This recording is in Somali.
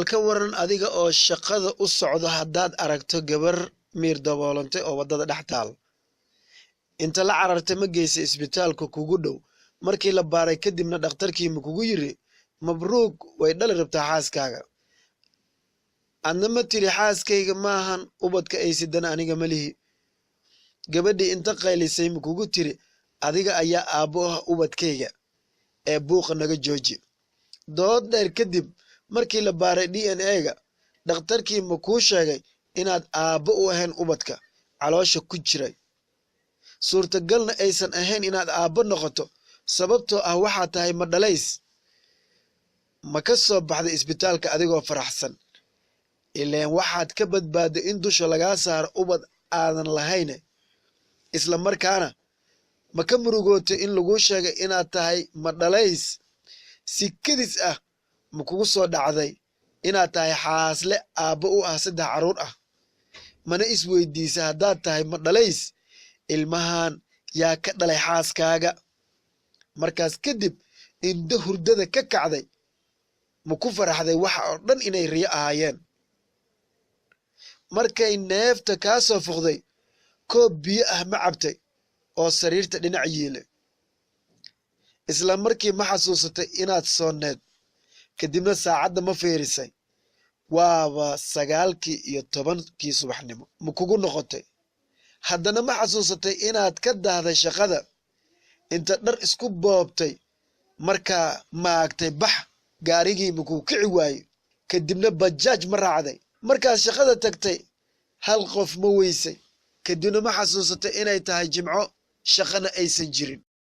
ka waran adiga oo shaqada u socdo haddaad aragto gabar miir daboolantay oo waddada dhex taal inta la carartay ma geysay isbitaalka kugu dhow markii la baaray kadibna dhakhtarkii ma kugu yiri mabruuk way dhali rabtaa xaaskaaga adna ma tiri xaaskayga maahan ubadka ay sidana aniga ma lihi gabadhii inta qaylisay ma kugu tiri adiga ayaa aabbo ah ubadkayga ee buuqa naga jooji dood dheer kadib markii la baaray DNA-ga dhakhtarkii ma kuu sheegay inaad aabbo u ahayn ubadka caloosha ku jiray suurtagalna aysan ahayn inaad aabbo noqoto sababtoo ah waxaa tahay ma dhalays ma ka soo baxday isbitaalka adigoo faraxsan ileen waxaad ka badbaado in dusha lagaa saaro ubad aadan lahayne isla markaana ma ka murugootay in laguu sheegay inaad tahay ma dhalays si kadis ah ma kugu soo dhacday inaad tahay xaasle aabbo u ah 3 carruur ah mana isweydiisa haddaad tahay ma dhalays ilmahan yaa ka dhalay xaaskaaga markaas kadib indho hurdada ka kacday ma ku faraxday waxa oo dhan inay riyo ahaayeen markay neefta kaa soo fuqday koob biyo ah ma cabtay oo sariirta dhinac yiile isla markii ma xasuusatay inaad sooneed kadibna saacadda ma fiirisay waaba 9:10 subaxnimo ma kugu noqotay haddana ma xasuusatay inaad ka daahday shaqada inta dhar isku boobtay markaa maagtay bax gaarigii ma kuu kici waayo kadibna bajaaj ma raacday markaad shaqada tagtay hal qof ma weysay kadibna ma xasuusatay inay tahay jimco shaqana aysan jirin